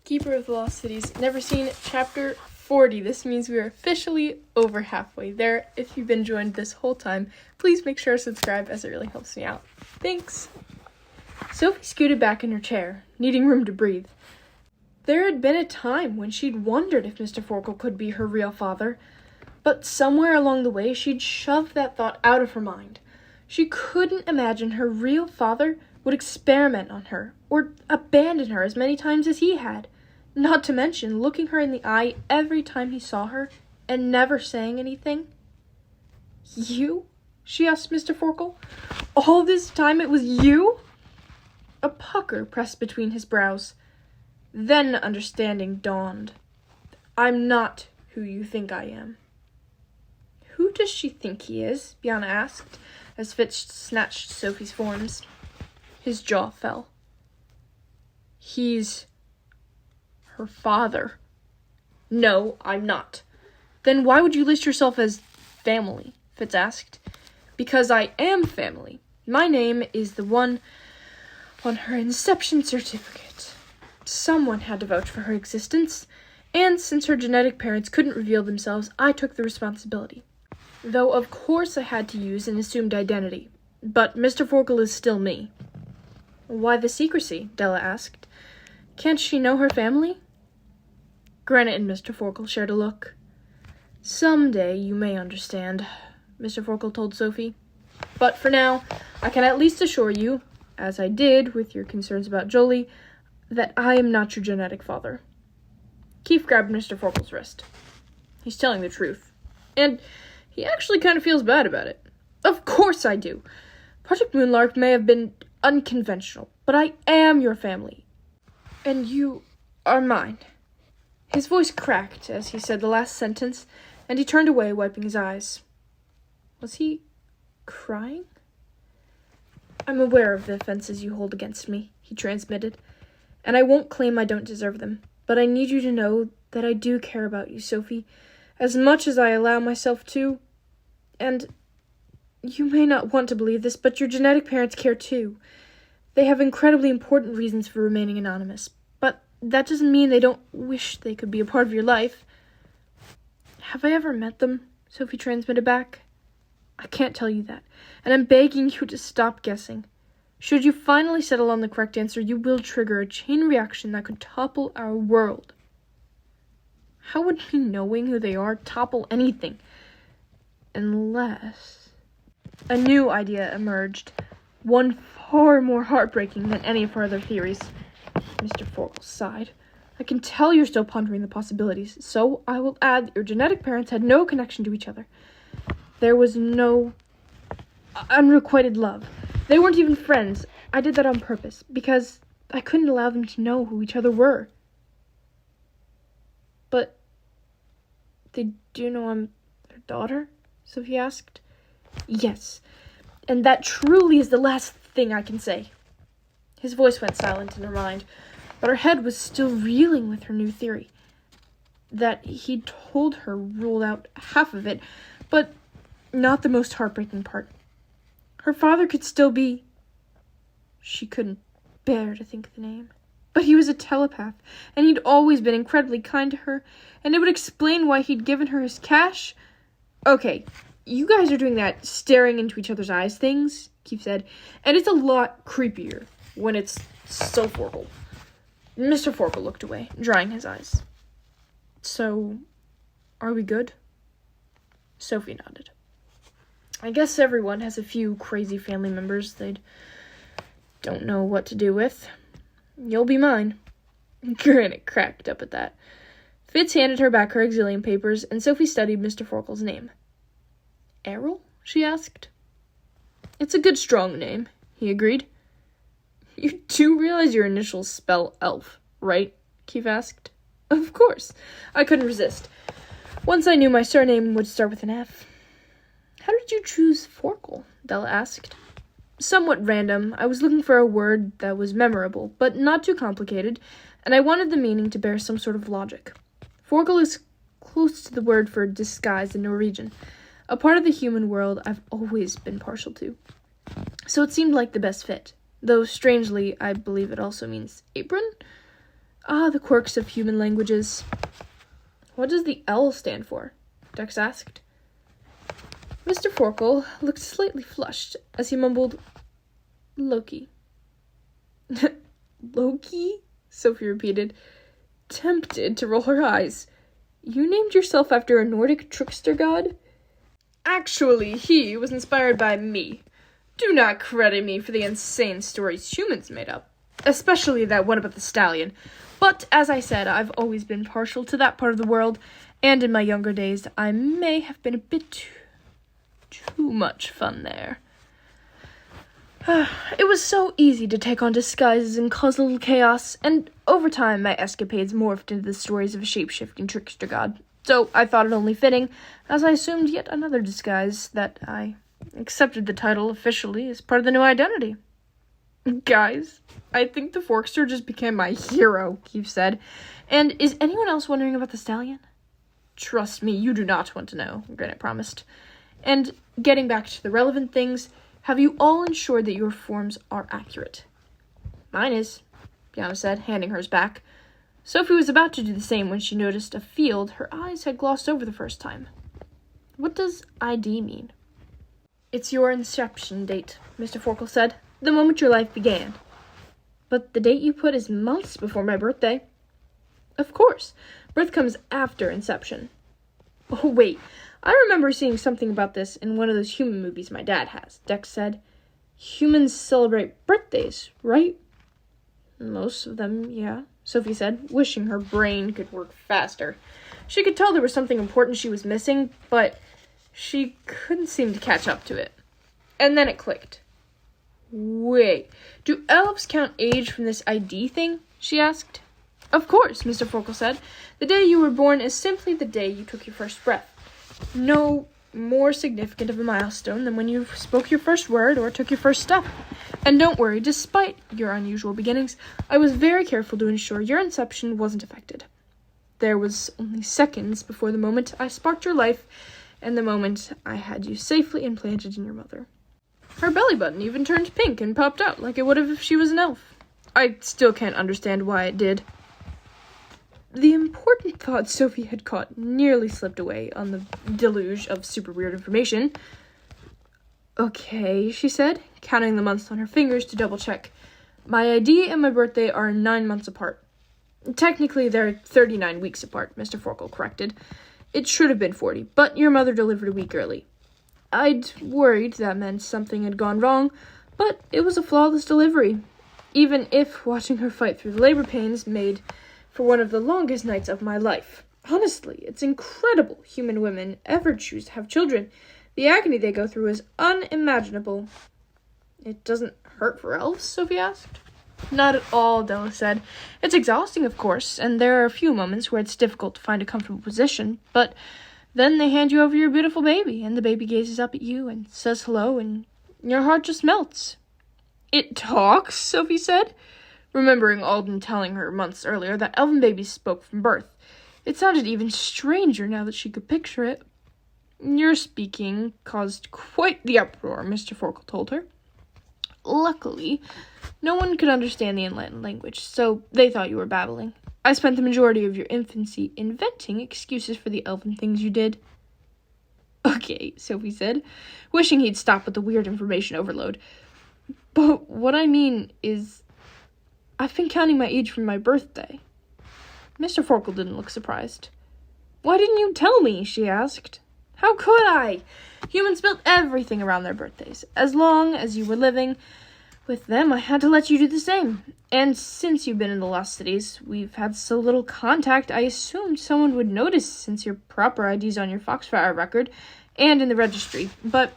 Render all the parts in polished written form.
Keeper of the Lost Cities, Neverseen, Chapter 40. This means we are officially over halfway there. If you've been joined this whole time, please make sure to subscribe as it really helps me out. Thanks! Sophie scooted back in her chair, needing room to breathe. There had been a time when she'd wondered if Mr. Forkle could be her real father, but somewhere along the way she'd shoved that thought out of her mind. She couldn't imagine her real father would experiment on her, or abandon her as many times as he had. Not to mention looking her in the eye every time he saw her, and never saying anything. "You?" she asked Mr. Forkle. "All this time it was you?" A pucker pressed between his brows. Then understanding dawned. "I'm not who you think I am." "Who does she think he is?" Bianna asked, as Fitz snatched Sophie's forms. His jaw fell. "He's her father." "No, I'm not." "Then why would you list yourself as family?" Fitz asked. "Because I am family. My name is the one on her inception certificate. Someone had to vouch for her existence, and since her genetic parents couldn't reveal themselves, I took the responsibility. Though, of course, I had to use an assumed identity. But Mr. Forkle is still me." "Why the secrecy?" Della asked. "Can't she know her family?" Granite and Mr. Forkle shared a look. "Someday you may understand," Mr. Forkle told Sophie. "But for now, I can at least assure you, as I did with your concerns about Jolie, that I am not your genetic father." Keith grabbed Mr. Forkle's wrist. "He's telling the truth. And he actually kind of feels bad about it." "Of course I do. Project Moonlark may have been unconventional, but I am your family. And you are mine." His voice cracked as he said the last sentence, and he turned away, wiping his eyes. Was he crying? "I'm aware of the offenses you hold against me," he transmitted, "and I won't claim I don't deserve them, but I need you to know that I do care about you, Sophie, as much as I allow myself to, and you may not want to believe this, but your genetic parents care too. They have incredibly important reasons for remaining anonymous, but that doesn't mean they don't wish they could be a part of your life." "Have I ever met them?" Sophie transmitted back. "I can't tell you that, and I'm begging you to stop guessing. Should you finally settle on the correct answer, you will trigger a chain reaction that could topple our world." "How would me knowing who they are topple anything? Unless..." A new idea emerged, one far more heartbreaking than any of her other theories. Mr. Forkle sighed. "I can tell you're still pondering the possibilities, so I will add that your genetic parents had no connection to each other. There was no unrequited love. They weren't even friends. I did that on purpose, because I couldn't allow them to know who each other were." "But they do know I'm their daughter?" Sophie asked. "Yes, and that truly is the last thing I can say." His voice went silent in her mind, but her head was still reeling with her new theory. That he'd told her ruled out half of it, but not the most heartbreaking part. Her father could still be... She couldn't bear to think the name. But he was a telepath, and he'd always been incredibly kind to her, and it would explain why he'd given her his cash. "Okay, you guys are doing that staring into each other's eyes things," Keith said, "and it's a lot creepier when it's so Forkle." Mr. Forkle looked away, drying his eyes. "So, are we good?" Sophie nodded. "I guess everyone has a few crazy family members they don't know what to do with. You'll be mine." Granite cracked up at that. Fitz handed her back her exilium papers, and Sophie studied Mr. Forkle's name. "Errol?" she asked. "It's a good strong name," he agreed. "You do realize your initials spell elf, right?" Keith asked. "Of course. I couldn't resist. Once I knew my surname would start with an F." "How did you choose Forkle?" Della asked. "Somewhat random. I was looking for a word that was memorable, but not too complicated, and I wanted the meaning to bear some sort of logic. Forkle is close to the word for disguise in Norwegian, a part of the human world I've always been partial to. So it seemed like the best fit, though strangely, I believe it also means apron. Ah, the quirks of human languages. What does the L stand for? Dex asked. Mr. Forkle looked slightly flushed as he mumbled, Loki. Loki? Sophie repeated, tempted to roll her eyes. You named yourself after a Nordic trickster god? Actually, he was inspired by me. Do not credit me for the insane stories humans made up, especially that one about the stallion. But, as I said, I've always been partial to that part of the world, and in my younger days, I may have been a bit too much fun there. It was so easy to take on disguises and cause a little chaos, and over time my escapades morphed into the stories of a shape-shifting trickster god. So I thought it only fitting, as I assumed yet another disguise, that I accepted the title officially as part of the new identity. Guys, I think the Forkster just became my hero, Keith said. And is anyone else wondering about the stallion? Trust me, you do not want to know, Granite promised. And getting back to the relevant things, have you all ensured that your forms are accurate? Mine is, Piana said, handing hers back. Sophie was about to do the same when she noticed a field her eyes had glossed over the first time. What does ID mean? It's your inception date, Mr. Forkle said, the moment your life began. But the date you put is months before my birthday. Of course, birth comes after inception. Oh, wait. I remember seeing something about this in one of those human movies my dad has, Dex said. Humans celebrate birthdays, right? Most of them, yeah, Sophie said, wishing her brain could work faster. She could tell there was something important she was missing, but she couldn't seem to catch up to it. And then it clicked. Wait, do elves count age from this ID thing? She asked. Of course, Mr. Forkle said. The day you were born is simply the day you took your first breath. No more significant of a milestone than when you spoke your first word or took your first step. And don't worry, despite your unusual beginnings, I was very careful to ensure your inception wasn't affected. There was only seconds before the moment I sparked your life and the moment I had you safely implanted in your mother. Her belly button even turned pink and popped out like it would have if she was an elf. I still can't understand why it did. The important thought Sophie had caught nearly slipped away on the deluge of super weird information. Okay, she said, counting the months on her fingers to double-check. My ID and my birthday are 9 months apart. Technically, they're 39 weeks apart, Mr. Forkle corrected. It should have been 40, but your mother delivered a week early. I'd worried that meant something had gone wrong, but it was a flawless delivery, even if watching her fight through the labor pains made for one of the longest nights of my life. Honestly, it's incredible human women ever choose to have children. The agony they go through is unimaginable. It doesn't hurt for elves? Sophie asked. Not at all, Della said. It's exhausting, of course, and there are a few moments where it's difficult to find a comfortable position, but then they hand you over your beautiful baby, and the baby gazes up at you and says hello, and your heart just melts. It talks, Sophie said, remembering Alden telling her months earlier that elven babies spoke from birth. It sounded even stranger now that she could picture it. Your speaking caused quite the uproar, Mr. Forkle told her. Luckily, no one could understand the Latin language, so they thought you were babbling. I spent the majority of your infancy inventing excuses for the elven things you did. Okay, Sophie said, wishing he'd stop with the weird information overload. But what I mean is, I've been counting my age from my birthday. Mr. Forkle didn't look surprised. Why didn't you tell me? She asked. How could I? Humans built everything around their birthdays. As long as you were living with them, I had to let you do the same. And since you've been in the lost cities, we've had so little contact, I assumed someone would notice since your proper ID's on your Foxfire record and in the registry. But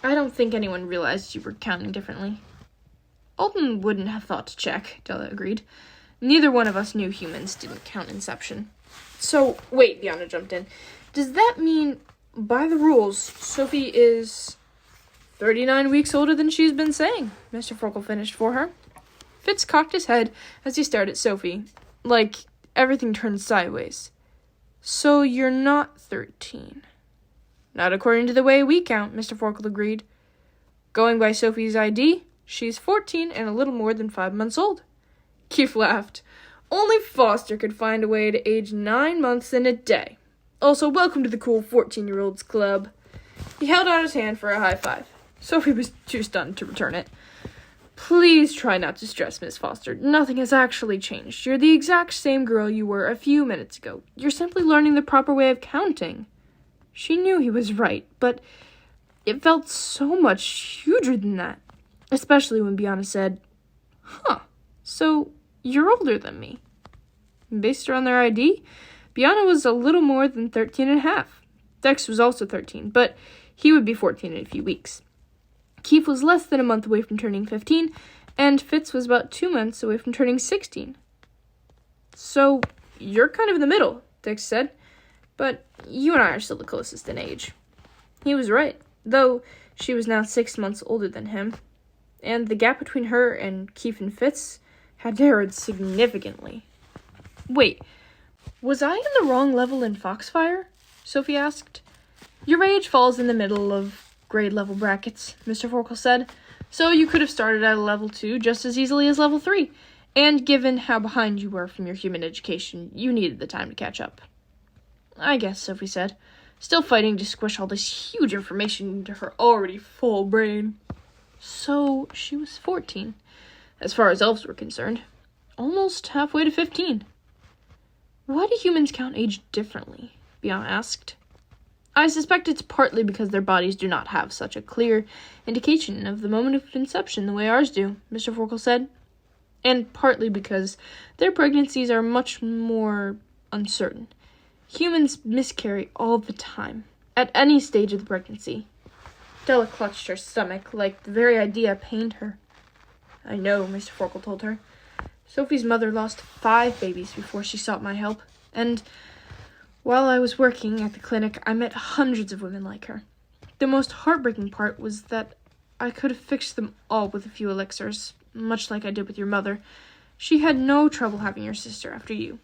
I don't think anyone realized you were counting differently. Alden wouldn't have thought to check, Della agreed. Neither one of us knew humans didn't count inception. So, wait, Diana jumped in. Does that mean, by the rules, Sophie is 39 weeks older than she's been saying? Mr. Forkle finished for her. Fitz cocked his head as he stared at Sophie, like everything turned sideways. So you're not 13. Not according to the way we count, Mr. Forkle agreed. Going by Sophie's ID, she's 14 and a little more than 5 months old. Keith laughed. Only Foster could find a way to age 9 months in a day. Also, welcome to the cool 14-year-olds club. He held out his hand for a high five. Sophie was too stunned to return it. Please try not to stress, Miss Foster. Nothing has actually changed. You're the exact same girl you were a few minutes ago. You're simply learning the proper way of counting. She knew he was right, but it felt so much huger than that. Especially when Bianca said, so you're older than me. Based on their ID, Bianca was a little more than 13 and a half. Dex was also 13, but he would be 14 in a few weeks. Keith was less than a month away from turning 15, and Fitz was about 2 months away from turning 16. So, you're kind of in the middle, Dex said, but you and I are still the closest in age. He was right, though she was now 6 months older than him, and the gap between her and Keith and Fitz had narrowed significantly. Wait, was I in the wrong level in Foxfire? Sophie asked. Your age falls in the middle of grade level brackets, Mr. Forkel said, so you could have started at a level 2 just as easily as level 3, and given how behind you were from your human education, you needed the time to catch up. I guess, Sophie said, still fighting to squish all this huge information into her already full brain. So, she was 14, as far as elves were concerned, almost halfway to 15. Why do humans count age differently? Bianca asked. I suspect it's partly because their bodies do not have such a clear indication of the moment of conception the way ours do, Mr. Forkel said. And partly because their pregnancies are much more uncertain. Humans miscarry all the time, at any stage of the pregnancy. Della clutched her stomach like the very idea pained her. I know, Mr. Forkel told her. Sophie's mother lost 5 babies before she sought my help, and while I was working at the clinic, I met hundreds of women like her. The most heartbreaking part was that I could have fixed them all with a few elixirs, much like I did with your mother. She had no trouble having your sister after you,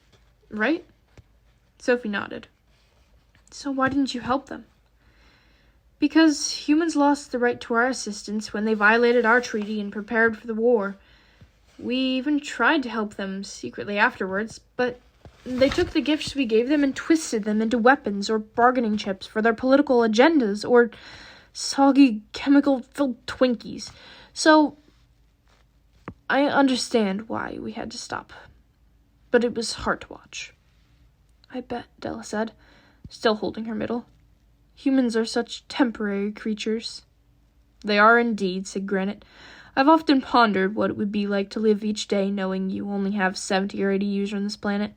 right? Sophie nodded. So why didn't you help them? Because humans lost the right to our assistance when they violated our treaty and prepared for the war. We even tried to help them secretly afterwards, but they took the gifts we gave them and twisted them into weapons or bargaining chips for their political agendas or soggy chemical-filled Twinkies. So, I understand why we had to stop. But it was hard to watch. I bet, Della said, still holding her middle. Humans are such temporary creatures. They are indeed, said Granite. I've often pondered what it would be like to live each day knowing you only have 70 or 80 years on this planet.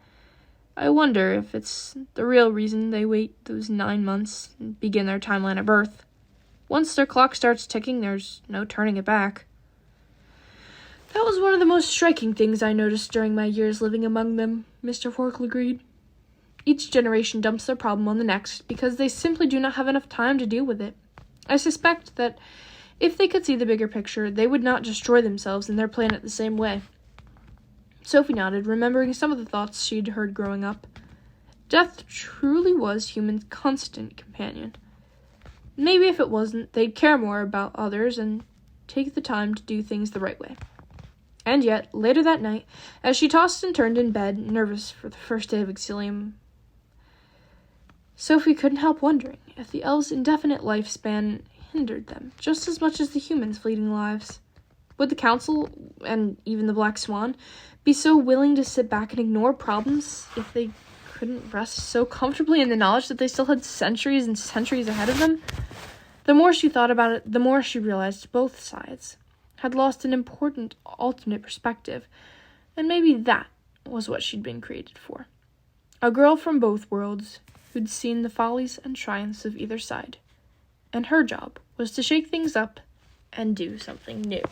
I wonder if it's the real reason they wait those 9 months and begin their timeline at birth. Once their clock starts ticking, there's no turning it back. That was one of the most striking things I noticed during my years living among them, Mr. Forkel agreed. Each generation dumps their problem on the next because they simply do not have enough time to deal with it. I suspect that if they could see the bigger picture, they would not destroy themselves and their planet the same way. Sophie nodded, remembering some of the thoughts she'd heard growing up. Death truly was humans' constant companion. Maybe if it wasn't, they'd care more about others and take the time to do things the right way. And yet, later that night, as she tossed and turned in bed, nervous for the first day of Exilium, Sophie couldn't help wondering if the elves' indefinite lifespan hindered them just as much as the humans' fleeting lives. Would the Council, and even the Black Swan, be so willing to sit back and ignore problems if they couldn't rest so comfortably in the knowledge that they still had centuries and centuries ahead of them? The more she thought about it, the more she realized both sides had lost an important alternate perspective, and maybe that was what she'd been created for. A girl from both worlds who'd seen the follies and triumphs of either side, and her job was to shake things up and do something new.